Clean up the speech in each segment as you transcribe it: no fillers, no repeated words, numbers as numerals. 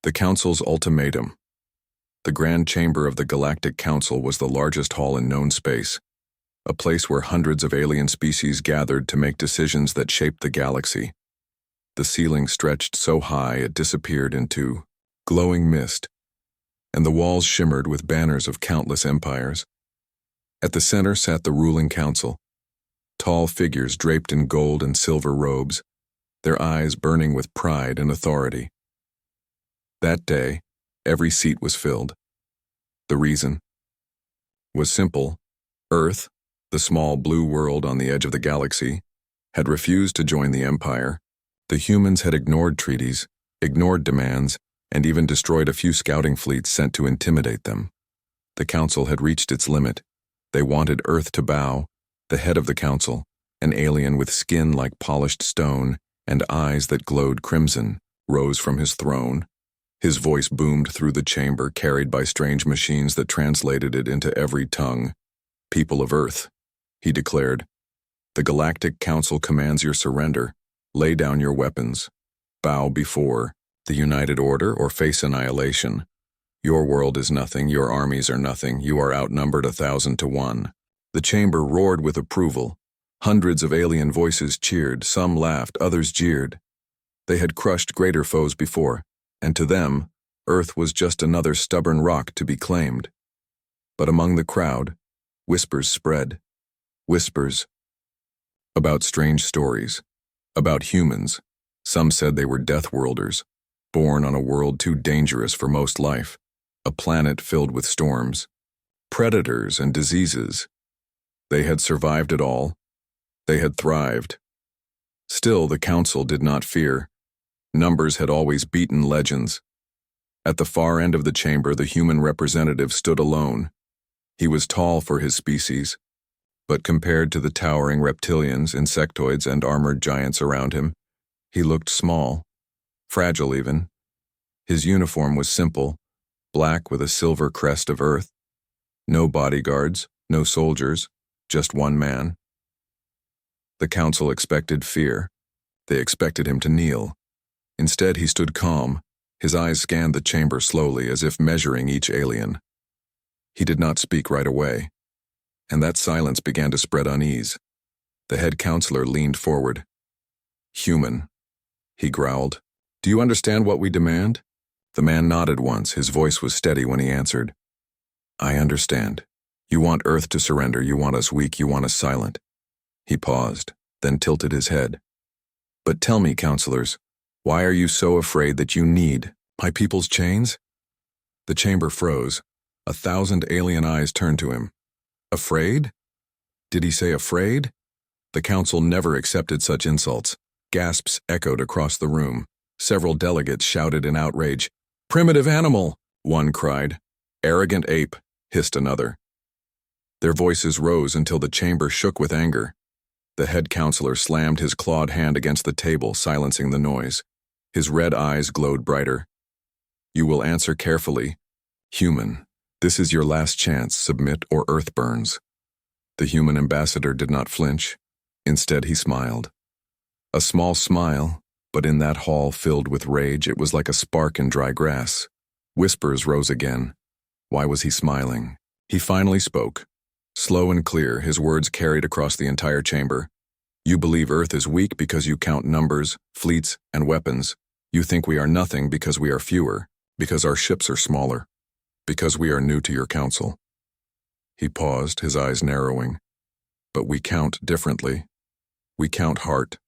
The Council's ultimatum. The Grand Chamber of the Galactic Council was the largest hall in known space, a place where hundreds of alien species gathered to make decisions that shaped the galaxy. The ceiling stretched so high it disappeared into glowing mist, and the walls shimmered with banners of countless empires. At the center sat the ruling council, tall figures draped in gold and silver robes, their eyes burning with pride and authority. That day, every seat was filled. The reason was simple. Earth, the small blue world on the edge of the galaxy, had refused to join the Empire. The humans had ignored treaties, ignored demands, and even destroyed a few scouting fleets sent to intimidate them. The Council had reached its limit. They wanted Earth to bow. The head of the Council, an alien with skin like polished stone and eyes that glowed crimson, rose from his throne. His voice boomed through the chamber, carried by strange machines that translated it into every tongue. "People of Earth," he declared, "the Galactic Council commands your surrender. Lay down your weapons. Bow before the United Order or face annihilation. Your world is nothing, your armies are nothing, you are outnumbered 1,000 to 1. The chamber roared with approval. Hundreds of alien voices cheered, some laughed, others jeered. They had crushed greater foes before, and to them, Earth was just another stubborn rock to be claimed. But among the crowd, whispers spread. Whispers about strange stories, about humans. Some said they were death-worlders, born on a world too dangerous for most life, a planet filled with storms, predators and diseases. They had survived it all. They had thrived. Still, the Council did not fear. Numbers had always beaten legends. At the far end of the chamber, the human representative stood alone. He was tall for his species, but compared to the towering reptilians, insectoids, and armored giants around him, he looked small, fragile even. His uniform was simple, black with a silver crest of Earth. No bodyguards, no soldiers, just one man. The Council expected fear. They expected him to kneel. Instead, he stood calm. His eyes scanned the chamber slowly, as if measuring each alien. He did not speak right away, and that silence began to spread unease. The head counselor leaned forward. "Human," he growled. "Do you understand what we demand?" The man nodded once. His voice was steady when he answered. "I understand. You want Earth to surrender, you want us weak, you want us silent." He paused, then tilted his head. "But tell me, counselors, why are you so afraid that you need my people's chains?" The chamber froze. 1,000 alien eyes turned to him. Afraid? Did he say afraid? The Council never accepted such insults. Gasps echoed across the room. Several delegates shouted in outrage. "Primitive animal!" one cried. "Arrogant ape!" hissed another. Their voices rose until the chamber shook with anger. The head counselor slammed his clawed hand against the table, silencing the noise. His red eyes glowed brighter. "You will answer carefully. Human, this is your last chance. Submit or Earth burns." The human ambassador did not flinch. Instead, he smiled. A small smile, but in that hall filled with rage, it was like a spark in dry grass. Whispers rose again. Why was he smiling? He finally spoke. Slow and clear, his words carried across the entire chamber. "You believe Earth is weak because you count numbers, fleets, and weapons. You think we are nothing because we are fewer, because our ships are smaller, because we are new to your council." He paused, his eyes narrowing. "But we count differently. We count heart.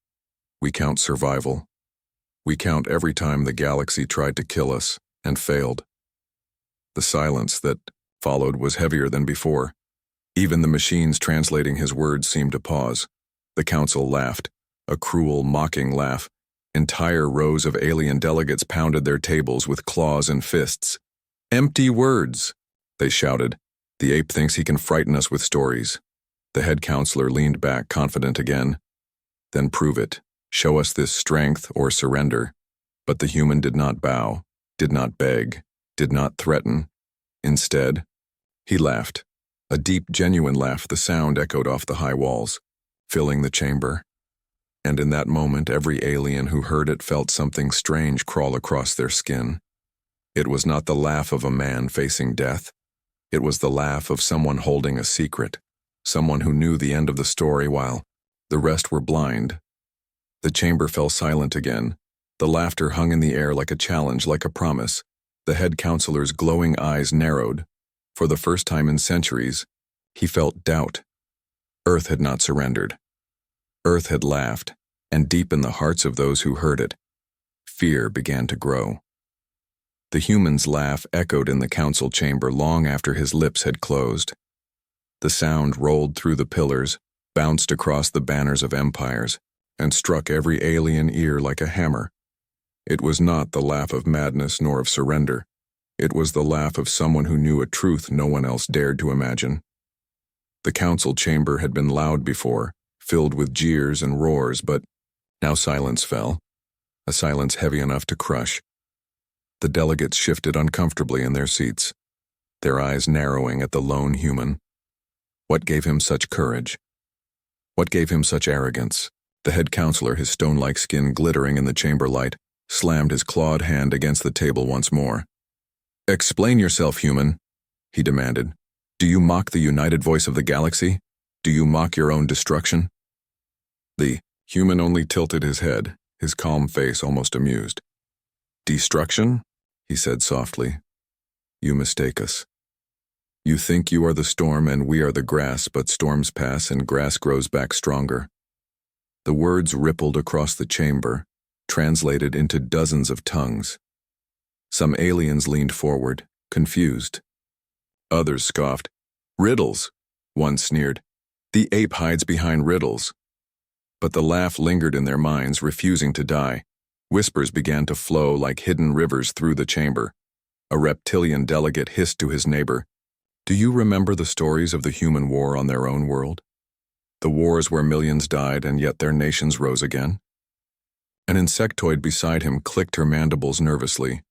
We count survival. We count every time the galaxy tried to kill us and failed." The silence that followed was heavier than before. Even the machines translating his words seemed to pause. The Council laughed, a cruel, mocking laugh. Entire rows of alien delegates pounded their tables with claws and fists. "Empty words!" they shouted. "The ape thinks he can frighten us with stories." The head counselor leaned back, confident again. "Then prove it. Show us this strength or surrender." But the human did not bow, did not beg, did not threaten. Instead, he laughed. A deep, genuine laugh. The sound echoed off the high walls, filling the chamber. And in that moment, every alien who heard it felt something strange crawl across their skin. It was not the laugh of a man facing death. It was the laugh of someone holding a secret, someone who knew the end of the story while the rest were blind. The chamber fell silent again. The laughter hung in the air like a challenge, like a promise. The head counselor's glowing eyes narrowed. For the first time in centuries, he felt doubt. Earth had not surrendered. Earth had laughed, and deep in the hearts of those who heard it, fear began to grow. The human's laugh echoed in the council chamber long after his lips had closed. The sound rolled through the pillars, bounced across the banners of empires, and struck every alien ear like a hammer. It was not the laugh of madness nor of surrender. It was the laugh of someone who knew a truth no one else dared to imagine. The council chamber had been loud before, filled with jeers and roars, but now silence fell, a silence heavy enough to crush. The delegates shifted uncomfortably in their seats, their eyes narrowing at the lone human. What gave him such courage? What gave him such arrogance? The head counselor, his stone-like skin glittering in the chamber light, slammed his clawed hand against the table once more. "Explain yourself, human," he demanded. "Do you mock the united voice of the galaxy? Do you mock your own destruction?" The human only tilted his head, his calm face almost amused. "Destruction?" he said softly. "You mistake us. You think you are the storm and we are the grass, but storms pass and grass grows back stronger." The words rippled across the chamber, translated into dozens of tongues. Some aliens leaned forward, confused. Others scoffed. "Riddles," one sneered. "The ape hides behind riddles." But the laugh lingered in their minds, refusing to die. Whispers began to flow like hidden rivers through the chamber. A reptilian delegate hissed to his neighbor, "Do you remember the stories of the human war on their own world? The wars where millions died and yet their nations rose again?" An insectoid beside him clicked her mandibles nervously.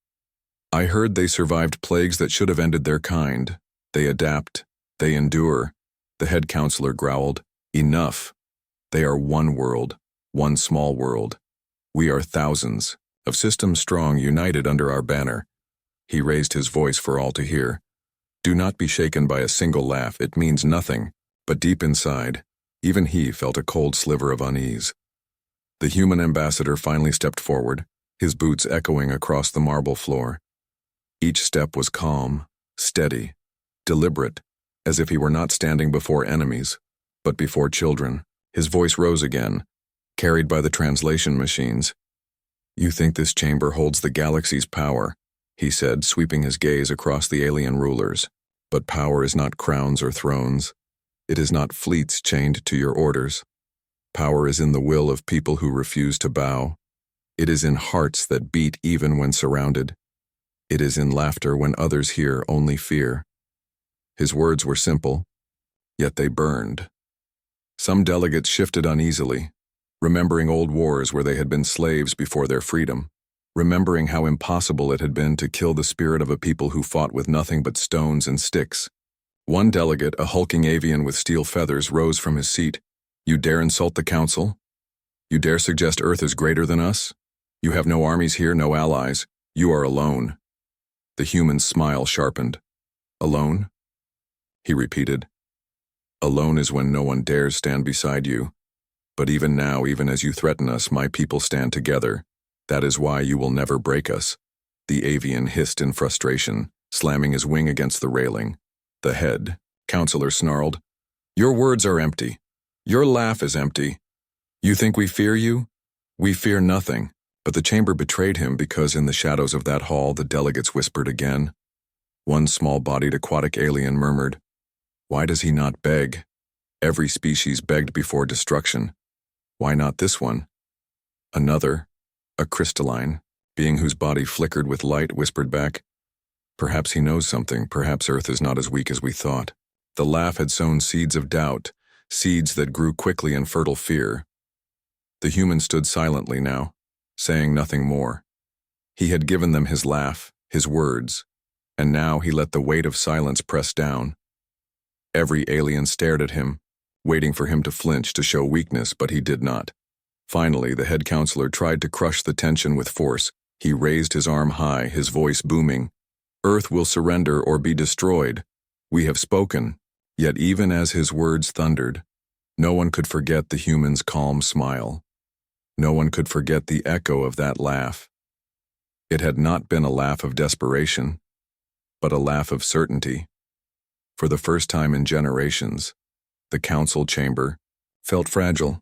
"I heard they survived plagues that should have ended their kind. They adapt. They endure." The head counselor growled, "Enough. They are one world, one small world. We are thousands, of systems strong, united under our banner." He raised his voice for all to hear. "Do not be shaken by a single laugh. It means nothing." But deep inside, even he felt a cold sliver of unease. The human ambassador finally stepped forward, his boots echoing across the marble floor. Each step was calm, steady, deliberate, as if he were not standing before enemies, but before children. His voice rose again, carried by the translation machines. "You think this chamber holds the galaxy's power," he said, sweeping his gaze across the alien rulers. "But power is not crowns or thrones. It is not fleets chained to your orders. Power is in the will of people who refuse to bow. It is in hearts that beat even when surrounded. It is in laughter when others hear only fear." His words were simple, yet they burned. Some delegates shifted uneasily, remembering old wars where they had been slaves before their freedom, remembering how impossible it had been to kill the spirit of a people who fought with nothing but stones and sticks. One delegate, a hulking avian with steel feathers, rose from his seat. "You dare insult the council? You dare suggest Earth is greater than us? You have no armies here, no allies. You are alone." The human's smile sharpened. "Alone?" he repeated. "Alone is when no one dares stand beside you. But even now, even as you threaten us, my people stand together. That is why you will never break us." The avian hissed in frustration, slamming his wing against the railing. The head counselor snarled, "Your words are empty. Your laugh is empty. You think we fear you? We fear nothing." But the chamber betrayed him because in the shadows of that hall the delegates whispered again. One small-bodied aquatic alien murmured, "Why does he not beg? Every species begged before destruction. Why not this one?" Another, a crystalline, being whose body flickered with light, whispered back, "Perhaps he knows something. Perhaps Earth is not as weak as we thought." The laugh had sown seeds of doubt, seeds that grew quickly in fertile fear. The human stood silently now, saying nothing more. He had given them his laugh, his words, and now he let the weight of silence press down. Every alien stared at him, waiting for him to flinch, to show weakness, but he did not. Finally, the head counselor tried to crush the tension with force. He raised his arm high, his voice booming, Earth will surrender or be destroyed. We have spoken." Yet even as his words thundered, no one could forget the human's calm smile. No one could forget the echo of that laugh. It had not been a laugh of desperation, but a laugh of certainty. For the first time in generations, the council chamber felt fragile.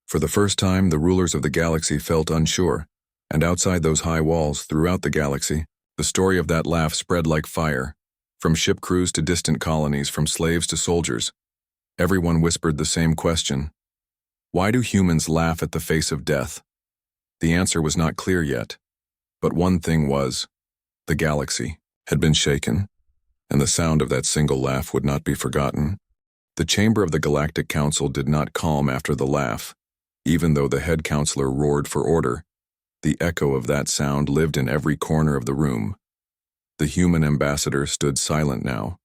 For the first time, the rulers of the galaxy felt unsure, and outside those high walls, throughout the galaxy, the story of that laugh spread like fire. From ship crews to distant colonies, from slaves to soldiers, everyone whispered the same question. Why do humans laugh at the face of death? The answer was not clear yet, but one thing was, the galaxy had been shaken, and the sound of that single laugh would not be forgotten. The chamber of the Galactic Council did not calm after the laugh. Even though the head counselor roared for order, the echo of that sound lived in every corner of the room. The human ambassador stood silent now,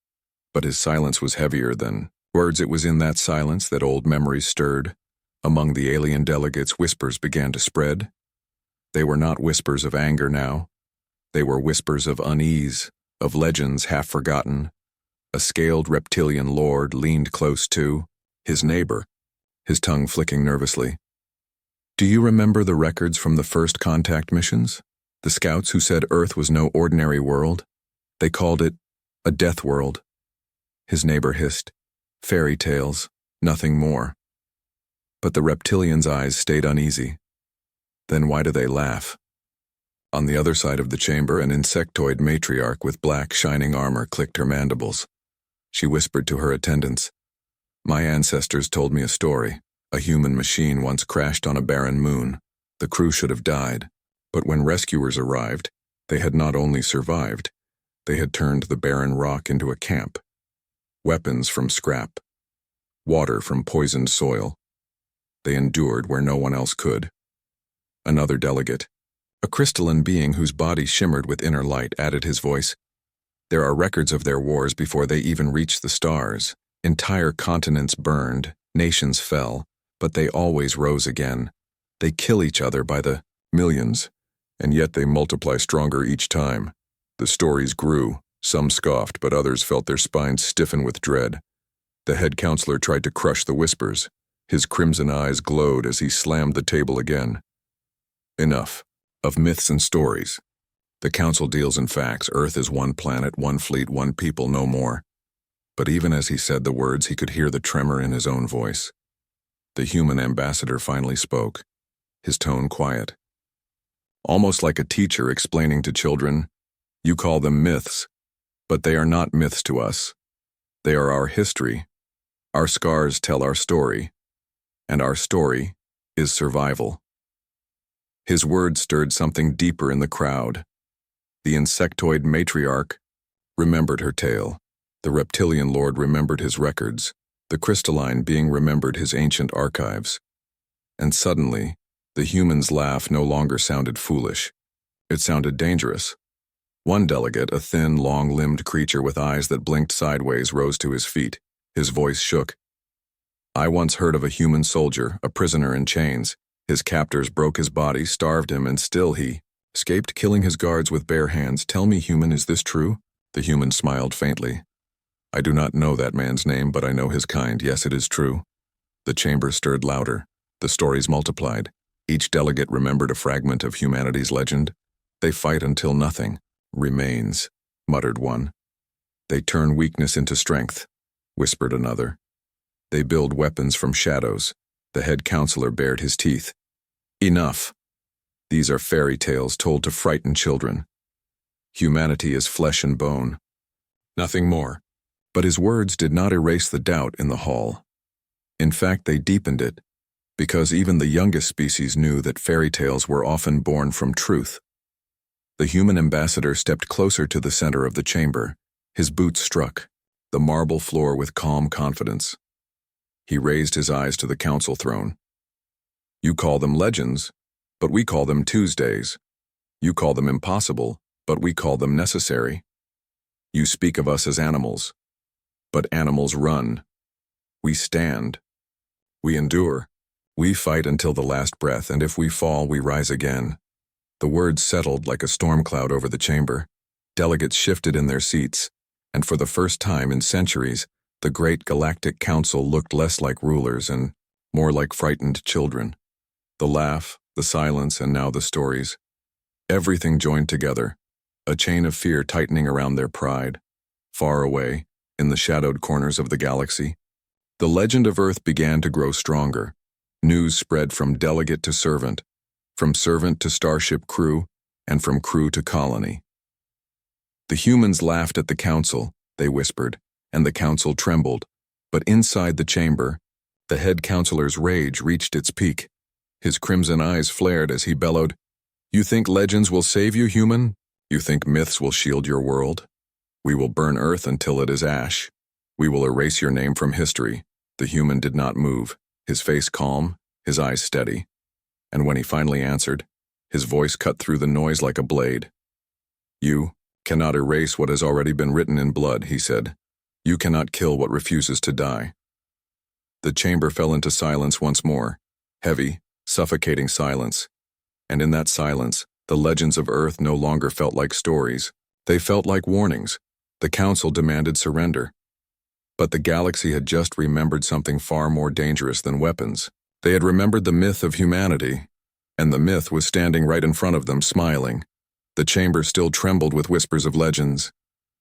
but his silence was heavier than words. It was in that silence that old memories stirred. Among the alien delegates, whispers began to spread. They were not whispers of anger now. They were whispers of unease, of legends half forgotten. A scaled reptilian lord leaned close to his neighbor, his tongue flicking nervously. "Do you remember the records from the first contact missions? The scouts who said Earth was no ordinary world? They called it a death world." His neighbor hissed, "Fairy tales, nothing more." But the reptilian's eyes stayed uneasy. Then why do they laugh? On the other side of the chamber, an insectoid matriarch with black, shining armor clicked her mandibles. She whispered to her attendants, "My ancestors told me a story. A human machine once crashed on a barren moon. The crew should have died. But when rescuers arrived, they had not only survived, they had turned the barren rock into a camp. Weapons from scrap. Water from poisoned soil. They endured where no one else could." Another delegate, a crystalline being whose body shimmered with inner light, added his voice. "There are records of their wars before they even reached the stars. Entire continents burned, nations fell, but they always rose again. They kill each other by the millions, and yet they multiply stronger each time." The stories grew. Some scoffed, but others felt their spines stiffen with dread. The head counselor tried to crush the whispers. His crimson eyes glowed as he slammed the table again. "Enough of myths and stories. The council deals in facts. Earth is one planet, one fleet, one people, no more." But even as he said the words, he could hear the tremor in his own voice. The human ambassador finally spoke, his tone quiet. Almost like a teacher explaining to children, "You call them myths, but they are not myths to us. They are our history. Our scars tell our story, and our story is survival." His words stirred something deeper in the crowd. The insectoid matriarch remembered her tale. The reptilian lord remembered his records. The crystalline being remembered his ancient archives. And suddenly, the human's laugh no longer sounded foolish. It sounded dangerous. One delegate, a thin, long-limbed creature with eyes that blinked sideways, rose to his feet. His voice shook. "I once heard of a human soldier, a prisoner in chains. His captors broke his body, starved him, and still he escaped, killing his guards with bare hands. Tell me, human, is this true?" The human smiled faintly. "I do not know that man's name, but I know his kind. Yes, it is true." The chamber stirred louder. The stories multiplied. Each delegate remembered a fragment of humanity's legend. "They fight until nothing remains," muttered one. "They turn weakness into strength," whispered another. "They build weapons from shadows." The head counselor bared his teeth. "Enough. These are fairy tales told to frighten children. Humanity is flesh and bone. Nothing more." But his words did not erase the doubt in the hall. In fact, they deepened it, because even the youngest species knew that fairy tales were often born from truth. The human ambassador stepped closer to the center of the chamber. His boots struck the marble floor with calm confidence. He raised his eyes to the council throne. "You call them legends, but we call them Tuesdays. You call them impossible, but we call them necessary. You speak of us as animals, but animals run. We stand. We endure. We fight until the last breath, and if we fall, we rise again." The words settled like a storm cloud over the chamber. Delegates shifted in their seats, and for the first time in centuries, the great Galactic Council looked less like rulers and more like frightened children. The laugh, the silence, and now the stories. Everything joined together, a chain of fear tightening around their pride. Far away, in the shadowed corners of the galaxy, the legend of Earth began to grow stronger. News spread from delegate to servant to Starship crew, and from crew to colony. The humans laughed at the council, they whispered, and the council trembled. But inside the chamber, the head counselor's rage reached its peak. His crimson eyes flared as he bellowed, "You think legends will save you, human? You think myths will shield your world? We will burn Earth until it is ash. We will erase your name from history." The human did not move, his face calm, his eyes steady. And when he finally answered, his voice cut through the noise like a blade. "You cannot erase what has already been written in blood," he said. "You cannot kill what refuses to die." The chamber fell into silence once more, heavy, suffocating silence. And in that silence, the legends of Earth no longer felt like stories. They felt like warnings. The council demanded surrender. But the galaxy had just remembered something far more dangerous than weapons. They had remembered the myth of humanity, and the myth was standing right in front of them, smiling. The chamber still trembled with whispers of legends.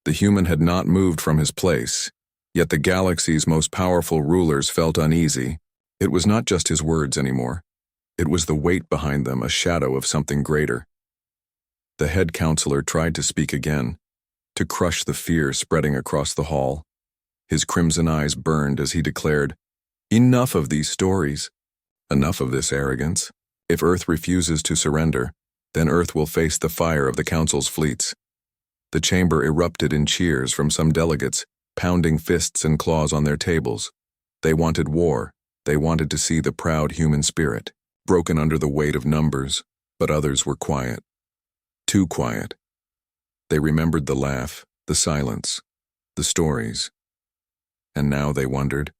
The human had not moved from his place, yet the galaxy's most powerful rulers felt uneasy. It was not just his words anymore. It was the weight behind them, a shadow of something greater. The head counselor tried to speak again, to crush the fear spreading across the hall. His crimson eyes burned as he declared, "Enough of these stories. Enough of this arrogance. If Earth refuses to surrender, then Earth will face the fire of the Council's fleets." The chamber erupted in cheers from some delegates, pounding fists and claws on their tables. They wanted war. They wanted to see the proud human spirit, broken under the weight of numbers, but others were quiet. Too quiet. They remembered the laugh, the silence, the stories. And now they wondered,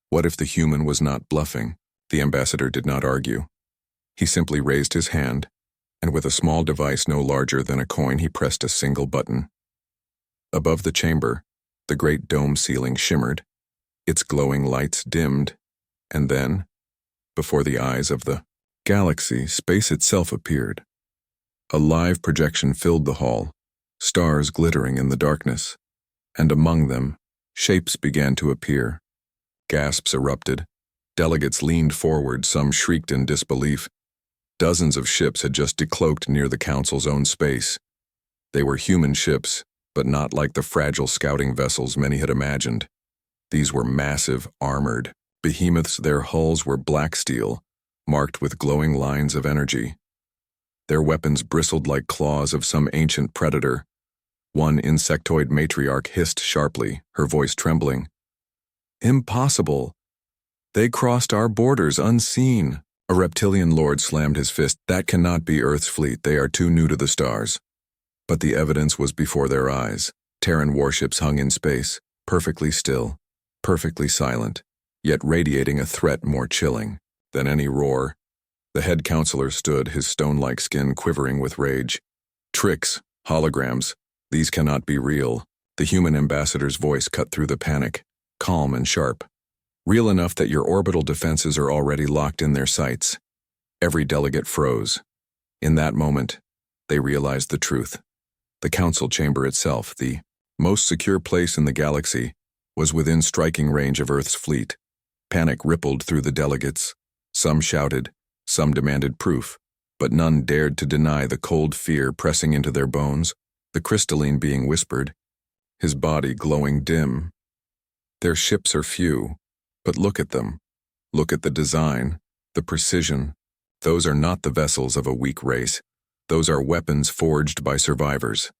what if the human was not bluffing? The ambassador did not argue. He simply raised his hand, and with a small device no larger than a coin, he pressed a single button. Above the chamber, the great dome ceiling shimmered, its glowing lights dimmed, and then, before the eyes of the galaxy, space itself appeared. A live projection filled the hall, stars glittering in the darkness, and among them, shapes began to appear. Gasps erupted. Delegates leaned forward, some shrieked in disbelief. Dozens of ships had just decloaked near the Council's own space. They were human ships, but not like the fragile scouting vessels many had imagined. These were massive, armored behemoths. Their hulls were black steel, marked with glowing lines of energy. Their weapons bristled like claws of some ancient predator. One insectoid matriarch hissed sharply, her voice trembling. "Impossible! They crossed our borders unseen." A reptilian lord slammed his fist. "That cannot be Earth's fleet. They are too new to the stars." But the evidence was before their eyes. Terran warships hung in space, perfectly still, perfectly silent, yet radiating a threat more chilling than any roar. The head counselor stood, his stone-like skin quivering with rage. "Tricks, holograms, these cannot be real." The human ambassador's voice cut through the panic, calm and sharp. "Real enough that your orbital defenses are already locked in their sights." Every delegate froze. In that moment, they realized the truth. The council chamber itself, the most secure place in the galaxy, was within striking range of Earth's fleet. Panic rippled through the delegates. Some shouted, some demanded proof, but none dared to deny the cold fear pressing into their bones. The crystalline being whispered, his body glowing dim. "Their ships are few, but look at them. Look at the design, the precision. Those are not the vessels of a weak race. Those are weapons forged by survivors."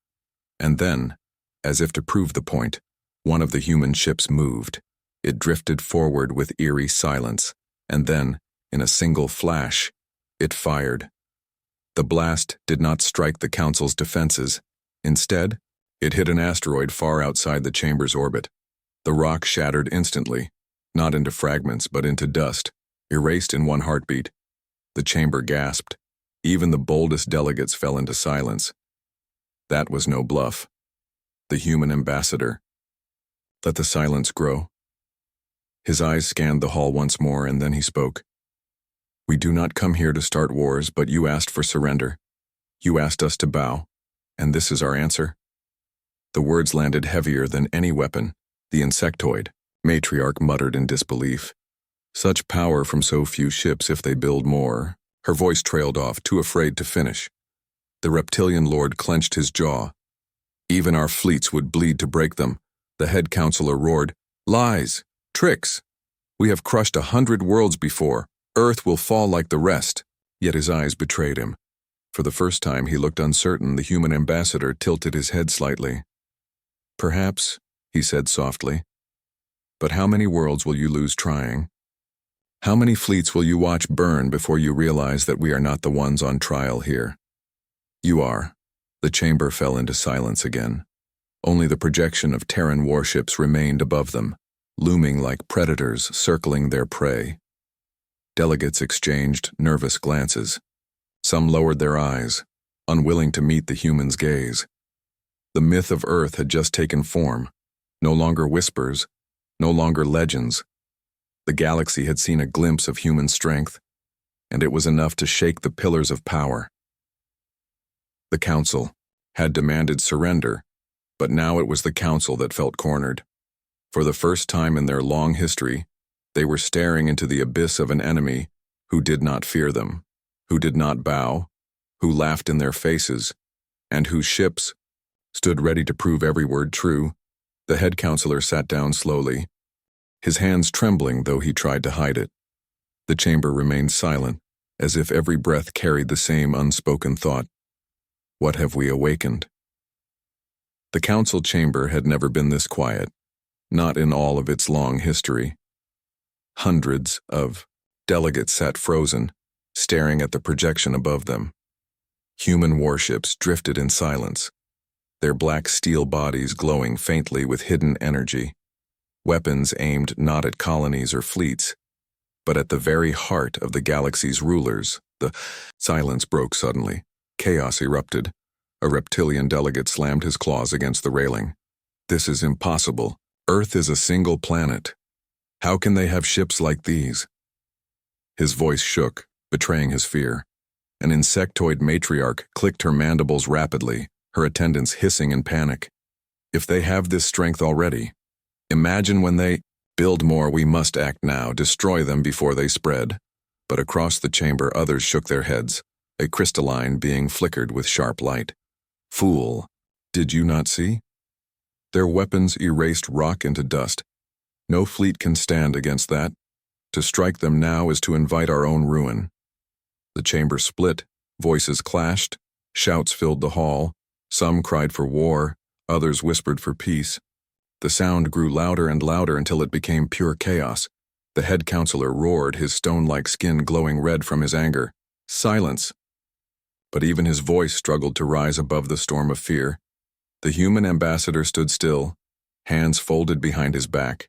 And then, as if to prove the point, one of the human ships moved. It drifted forward with eerie silence, and then, in a single flash, it fired. The blast did not strike the Council's defenses. Instead, it hit an asteroid far outside the chamber's orbit. The rock shattered instantly, not into fragments but into dust, erased in one heartbeat. The chamber gasped. Even the boldest delegates fell into silence. That was no bluff. The human ambassador. Let the silence grow. His eyes scanned the hall once more, and then he spoke. We do not come here to start wars, but you asked for surrender. You asked us to bow, and this is our answer. The words landed heavier than any weapon. The insectoid, matriarch muttered in disbelief. Such power from so few ships if they build more. Her voice trailed off, too afraid to finish. The reptilian lord clenched his jaw. Even our fleets would bleed to break them. The head counselor roared, Lies! Tricks! We have crushed 100 worlds before. Earth will fall like the rest. Yet his eyes betrayed him. For the first time he looked uncertain. The human ambassador tilted his head slightly. Perhaps, he said softly. But how many worlds will you lose trying? How many fleets will you watch burn before you realize that we are not the ones on trial here? You are. The chamber fell into silence again. Only the projection of Terran warships remained above them, looming like predators circling their prey. Delegates exchanged nervous glances. Some lowered their eyes, unwilling to meet the human's gaze. The myth of Earth had just taken form, no longer whispers, no longer legends. The galaxy had seen a glimpse of human strength, and it was enough to shake the pillars of power. The Council had demanded surrender, but now it was the Council that felt cornered. For the first time in their long history, they were staring into the abyss of an enemy who did not fear them, who did not bow, who laughed in their faces, and whose ships stood ready to prove every word true. The head counselor sat down slowly, his hands trembling though he tried to hide it. The chamber remained silent, as if every breath carried the same unspoken thought. What have we awakened? The council chamber had never been this quiet, not in all of its long history. Hundreds of delegates sat frozen, staring at the projection above them. Human warships drifted in silence, their black steel bodies glowing faintly with hidden energy. Weapons aimed not at colonies or fleets, but at the very heart of the galaxy's rulers. The silence broke suddenly. Chaos erupted. A reptilian delegate slammed his claws against the railing. This is impossible. Earth is a single planet. How can they have ships like these? His voice shook, betraying his fear. An insectoid matriarch clicked her mandibles rapidly, her attendants hissing in panic. If they have this strength already, imagine when they build more. We must act now, destroy them before they spread. But across the chamber others shook their heads, a crystalline being flickered with sharp light. Fool, did you not see? Their weapons erased rock into dust. No fleet can stand against that. To strike them now is to invite our own ruin. The chamber split, voices clashed, shouts filled the hall. Some cried for war, others whispered for peace. The sound grew louder and louder until it became pure chaos. The head counselor roared, his stone-like skin glowing red from his anger. Silence! But even his voice struggled to rise above the storm of fear. The human ambassador stood still, hands folded behind his back.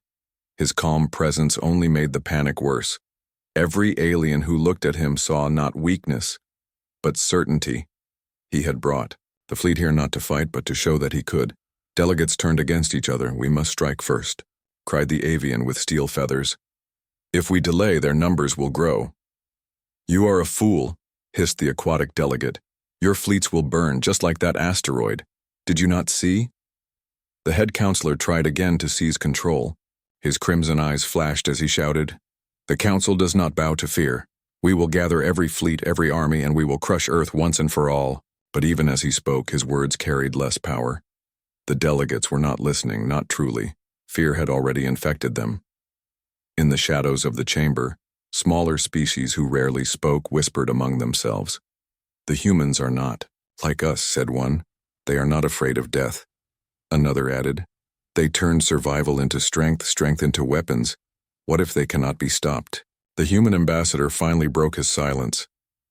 His calm presence only made the panic worse. Every alien who looked at him saw not weakness, but certainty. He had brought the fleet here not to fight, but to show that he could. Delegates turned against each other. We must strike first, cried the avian with steel feathers. If we delay, their numbers will grow. You are a fool, hissed the aquatic delegate. Your fleets will burn, just like that asteroid. Did you not see? The head counselor tried again to seize control. His crimson eyes flashed as he shouted, The council does not bow to fear. We will gather every fleet, every army, and we will crush Earth once and for all. But even as he spoke, his words carried less power. The delegates were not listening, not truly. Fear had already infected them. In the shadows of the chamber, smaller species who rarely spoke whispered among themselves. The humans are not like us, said one. They are not afraid of death. Another added, They turned survival into strength, strength into weapons. What if they cannot be stopped? The human ambassador finally broke his silence.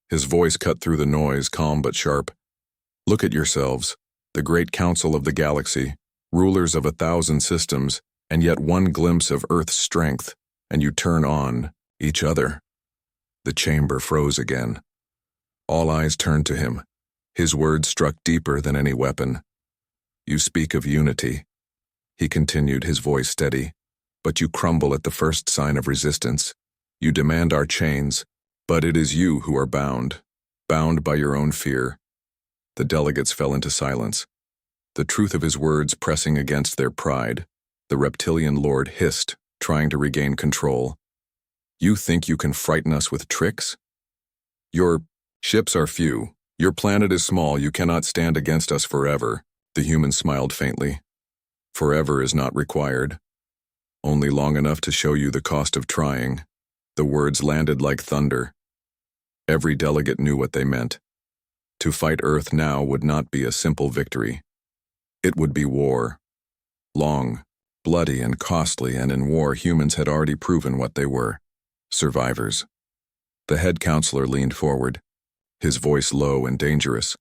His voice cut through the noise, calm but sharp. Look at yourselves, the great council of the galaxy, rulers of 1,000 systems, and yet one glimpse of Earth's strength, and you turn on each other. The chamber froze again. All eyes turned to him. His words struck deeper than any weapon. "You speak of unity," he continued, his voice steady, "but you crumble at the first sign of resistance. You demand our chains, but it is you who are bound by your own fear." The delegates fell into silence, the truth of his words pressing against their pride. The reptilian lord hissed, trying to regain control. "You think you can frighten us with tricks? Your ships are few. Your planet is small. You cannot stand against us forever." The human smiled faintly. "Forever is not required. Only long enough to show you the cost of trying." The words landed like thunder. Every delegate knew what they meant. To fight Earth now would not be a simple victory. It would be war. Long, bloody, and costly, and in war humans had already proven what they were: survivors. The head counselor leaned forward, his voice low and dangerous.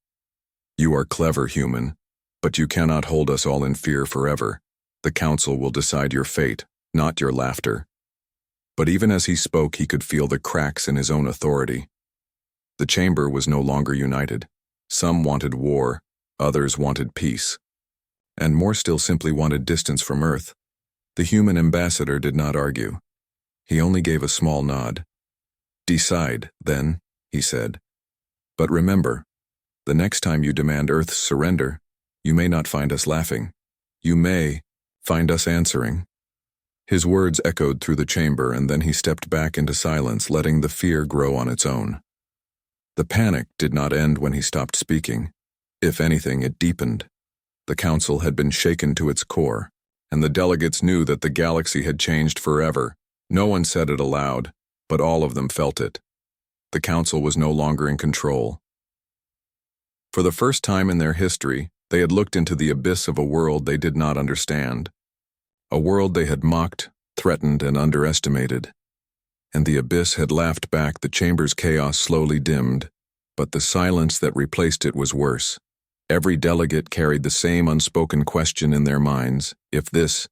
"You are clever, human, but you cannot hold us all in fear forever. The council will decide your fate, not your laughter." But even as he spoke, he could feel the cracks in his own authority. The chamber was no longer united. Some wanted war, others wanted peace, and more still simply wanted distance from Earth. The human ambassador did not argue. He only gave a small nod. "Decide, then," he said. "But remember, the next time you demand Earth's surrender, you may not find us laughing. You may find us answering." His words echoed through the chamber, and then he stepped back into silence, letting the fear grow on its own. The panic did not end when he stopped speaking. If anything, it deepened. The council had been shaken to its core, and the delegates knew that the galaxy had changed forever. No one said it aloud, but all of them felt it. The council was no longer in control. For the first time in their history, they had looked into the abyss of a world they did not understand. A world they had mocked, threatened, and underestimated. And the abyss had laughed back. The chamber's chaos slowly dimmed, but the silence that replaced it was worse. Every delegate carried the same unspoken question in their minds: if this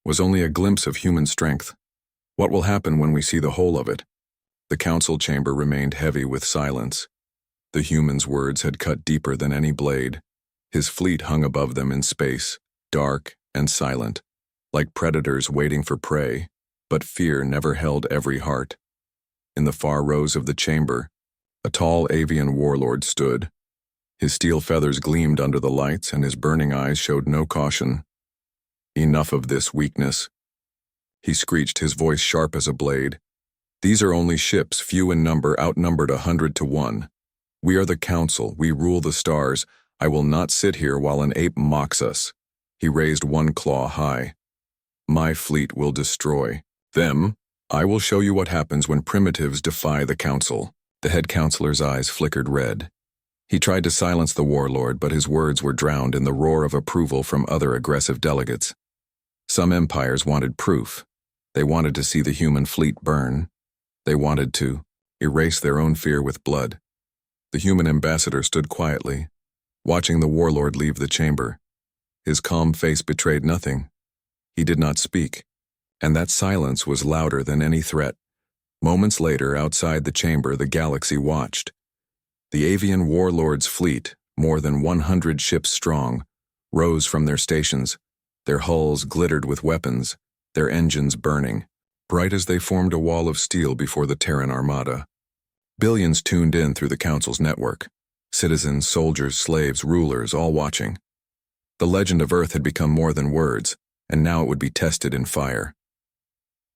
was only a glimpse of human strength, what will happen when we see the whole of it? The council chamber remained heavy with silence. The human's words had cut deeper than any blade. His fleet hung above them in space, dark and silent, like predators waiting for prey, but fear never held every heart. In the far rows of the chamber, a tall avian warlord stood. His steel feathers gleamed under the lights, and his burning eyes showed no caution. "Enough of this weakness," he screeched, his voice sharp as a blade. "These are only ships, few in number, outnumbered 100 to 1. We are the council, we rule the stars. I will not sit here while an ape mocks us." He raised one claw high. "My fleet will destroy them. I will show you what happens when primitives defy the council." The head counselor's eyes flickered red. He tried to silence the warlord, but his words were drowned in the roar of approval from other aggressive delegates. Some empires wanted proof. They wanted to see the human fleet burn. They wanted to erase their own fear with blood. The human ambassador stood quietly, watching the warlord leave the chamber. His calm face betrayed nothing. He did not speak, and that silence was louder than any threat. Moments later, outside the chamber, the galaxy watched. The avian warlord's fleet, more than 100 ships strong, rose from their stations. Their hulls glittered with weapons, their engines burning, bright as they formed a wall of steel before the Terran armada. Billions tuned in through the council's network. Citizens, soldiers, slaves, rulers, all watching. The legend of Earth had become more than words, and now it would be tested in fire.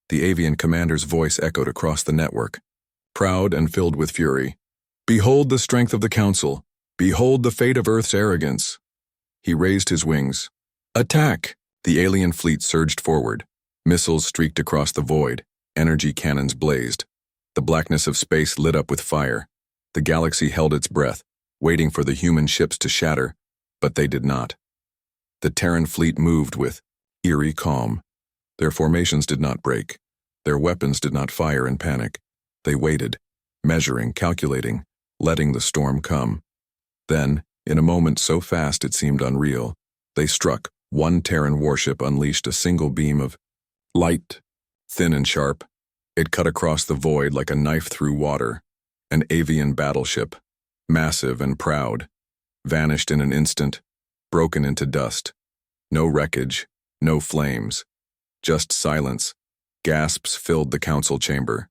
The avian commander's voice echoed across the network, proud and filled with fury. "Behold the strength of the council. Behold the fate of Earth's arrogance." He raised his wings. "Attack!" The alien fleet surged forward. Missiles streaked across the void. Energy cannons blazed. The blackness of space lit up with fire. The galaxy held its breath, waiting for the human ships to shatter, but they did not. The Terran fleet moved with eerie calm. Their formations did not break. Their weapons did not fire in panic. They waited, measuring, calculating, letting the storm come. Then, in a moment so fast it seemed unreal, they struck. One Terran warship unleashed a single beam of light, thin and sharp. It cut across the void like a knife through water. An avian battleship, massive and proud. vanished in an instant, broken into dust. No wreckage, no flames, just silence. Gasps filled the council chamber.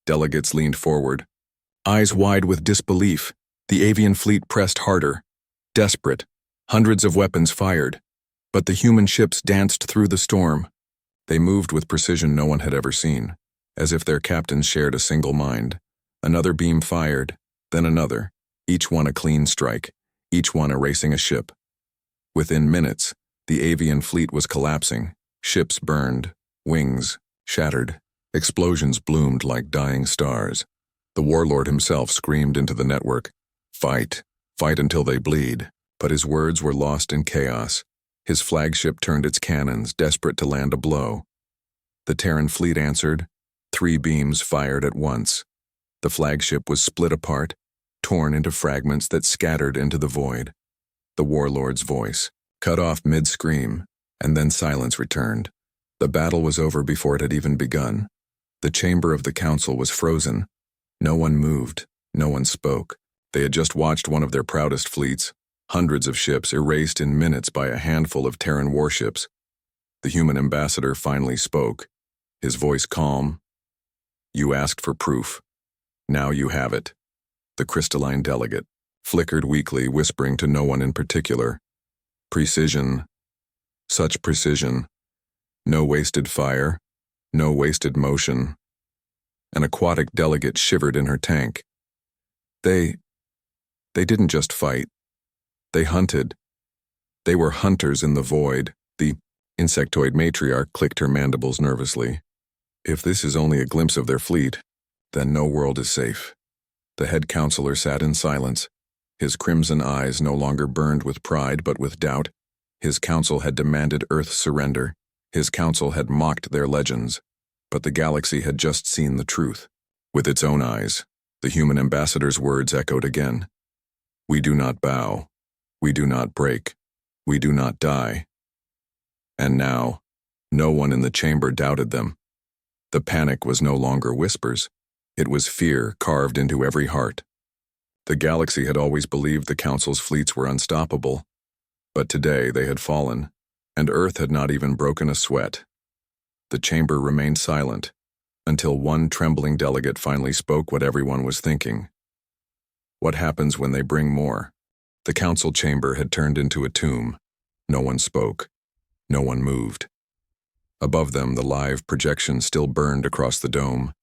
Delegates leaned forward, eyes wide with disbelief. The avian fleet pressed harder, desperate, hundreds of weapons fired. But the human ships danced through the storm. They moved with precision no one had ever seen, as if their captains shared a single mind. Another beam fired, then another, each one a clean strike, each one erasing a ship. Within minutes, the avian fleet was collapsing. Ships burned, wings shattered, explosions bloomed like dying stars. The warlord himself screamed into the network, "Fight, fight until they bleed." But his words were lost in chaos. His flagship turned its cannons, desperate to land a blow. The Terran fleet answered, 3 beams fired at once. The flagship was split apart, torn into fragments that scattered into the void. The warlord's voice, cut off mid-scream, and then silence returned. The battle was over before it had even begun. The chamber of the council was frozen. No one moved, no one spoke. They had just watched one of their proudest fleets, hundreds of ships erased in minutes by a handful of Terran warships. The human ambassador finally spoke, his voice calm. "You asked for proof. Now you have it." The crystalline delegate flickered weakly, whispering to no one in particular. "Precision. Such precision. No wasted fire, no wasted motion." An aquatic delegate shivered in her tank. They didn't just fight. They hunted. They were hunters in the void. The insectoid matriarch clicked her mandibles nervously. If this is only a glimpse of their fleet, then no world is safe. The head counselor sat in silence. His crimson eyes no longer burned with pride but with doubt. His council had demanded Earth's surrender. His council had mocked their legends. But the galaxy had just seen the truth. With its own eyes, the human ambassador's words echoed again. "We do not bow. We do not break. We do not die." And now, no one in the chamber doubted them. The panic was no longer whispers. It was fear carved into every heart. The galaxy had always believed the Council's fleets were unstoppable. But today they had fallen, and Earth had not even broken a sweat. The chamber remained silent, until one trembling delegate finally spoke what everyone was thinking. What happens when they bring more? The council chamber had turned into a tomb. No one spoke. No one moved. Above them, the live projection still burned across the dome.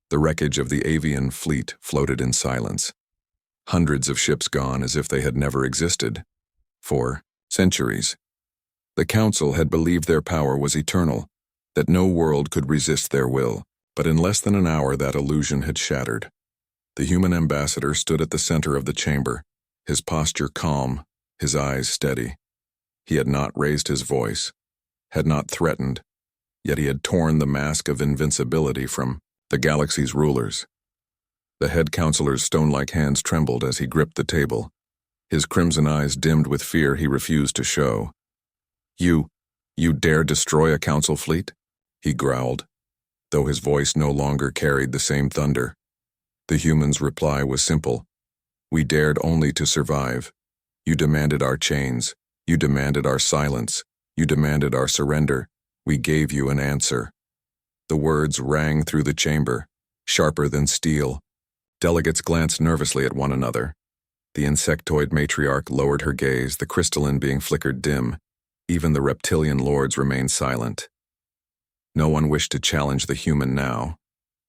The wreckage of the avian fleet floated in silence. Hundreds of ships gone as if they had never existed. For centuries. The council had believed their power was eternal, that no world could resist their will, but in less than an hour that illusion had shattered. The human ambassador stood at the center of the chamber, his posture calm, his eyes steady. He had not raised his voice, had not threatened, yet he had torn the mask of invincibility from the galaxy's rulers. The head counselor's stone-like hands trembled as he gripped the table. His crimson eyes dimmed with fear he refused to show. You dare destroy a council fleet?" he growled, though his voice no longer carried the same thunder. The human's reply was simple. "We dared only to survive. You demanded our chains. You demanded our silence. You demanded our surrender. We gave you an answer." The words rang through the chamber, sharper than steel. Delegates glanced nervously at one another. The insectoid matriarch lowered her gaze, the crystalline being flickered dim. Even the reptilian lords remained silent. No one wished to challenge the human now.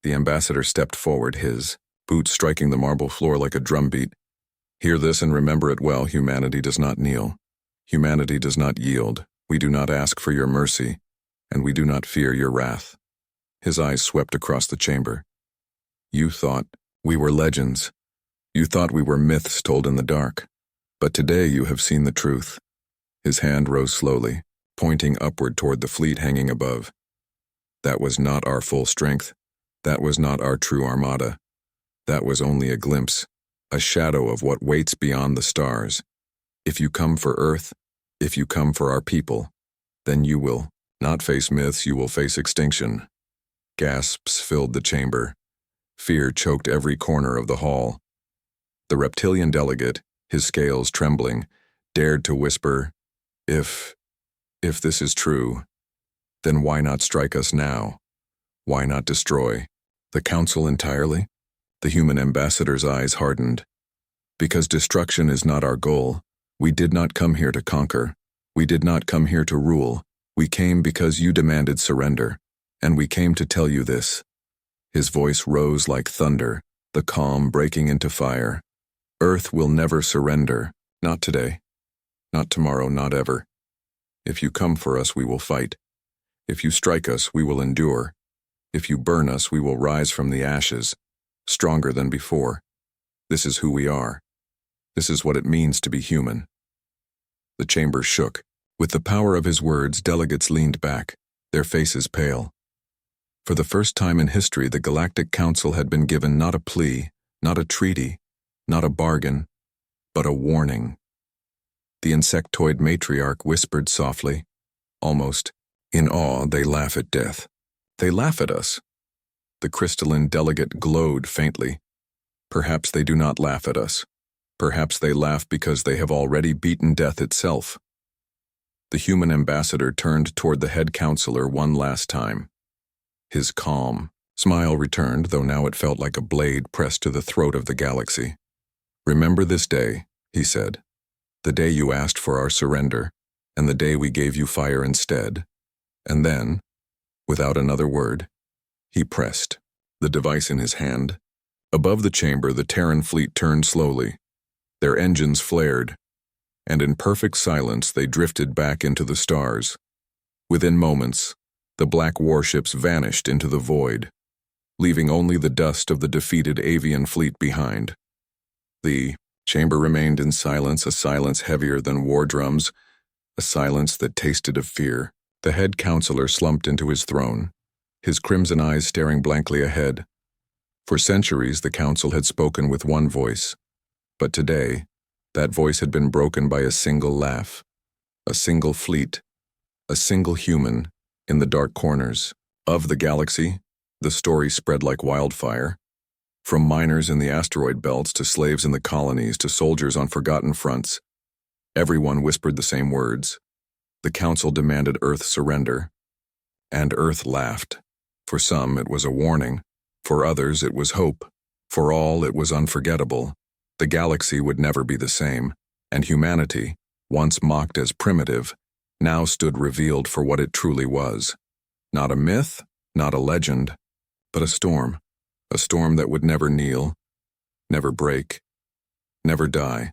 The ambassador stepped forward, his boots striking the marble floor like a drumbeat. "Hear this and remember it well. Humanity does not kneel. Humanity does not yield. We do not ask for your mercy, and we do not fear your wrath." His eyes swept across the chamber. "You thought we were legends. You thought we were myths told in the dark. But today you have seen the truth." His hand rose slowly, pointing upward toward the fleet hanging above. "That was not our full strength. That was not our true armada. That was only a glimpse, a shadow of what waits beyond the stars. If you come for Earth, if you come for our people, then you will not face myths, you will face extinction." Gasps filled the chamber. Fear choked every corner of the hall. The reptilian delegate, his scales trembling, dared to whisper, If this is true, then why not strike us now? Why not destroy the council entirely? The human ambassador's eyes hardened. Because destruction is not our goal. We did not come here to conquer. We did not come here to rule. We came because you demanded surrender. And we came to tell you this. His voice rose like thunder, the calm breaking into fire. Earth will never surrender. Not today. Not tomorrow, not ever. If you come for us, we will fight. If you strike us, we will endure. If you burn us, we will rise from the ashes, stronger than before. This is who we are. This is what it means to be human. The chamber shook. With the power of his words, delegates leaned back, their faces pale. For the first time in history, the Galactic Council had been given not a plea, not a treaty, not a bargain, but a warning. The insectoid matriarch whispered softly, almost in awe. They laugh at death. They laugh at us. The crystalline delegate glowed faintly. Perhaps they do not laugh at us. Perhaps they laugh because they have already beaten death itself. The human ambassador turned toward the head counselor one last time. His calm smile returned, though now it felt like a blade pressed to the throat of the galaxy. Remember this day, he said. The day you asked for our surrender, and the day we gave you fire instead. And then, without another word, he pressed the device in his hand. Above the chamber, the Terran fleet turned slowly. Their engines flared, and in perfect silence they drifted back into the stars. Within moments, the black warships vanished into the void, leaving only the dust of the defeated avian fleet behind. The chamber remained in silence, a silence heavier than war drums, a silence that tasted of fear. The head counselor slumped into his throne, his crimson eyes staring blankly ahead. For centuries, the council had spoken with one voice, but today, that voice had been broken by a single laugh, a single fleet, a single human in the dark corners of the galaxy. The story spread like wildfire. From miners in the asteroid belts to slaves in the colonies to soldiers on forgotten fronts, everyone whispered the same words. The council demanded Earth surrender, and Earth laughed. For some, it was a warning. For others, it was hope. For all, it was unforgettable. The galaxy would never be the same, and humanity, once mocked as primitive, now stood revealed for what it truly was. Not a myth, not a legend, but a storm that would never kneel, never break, never die.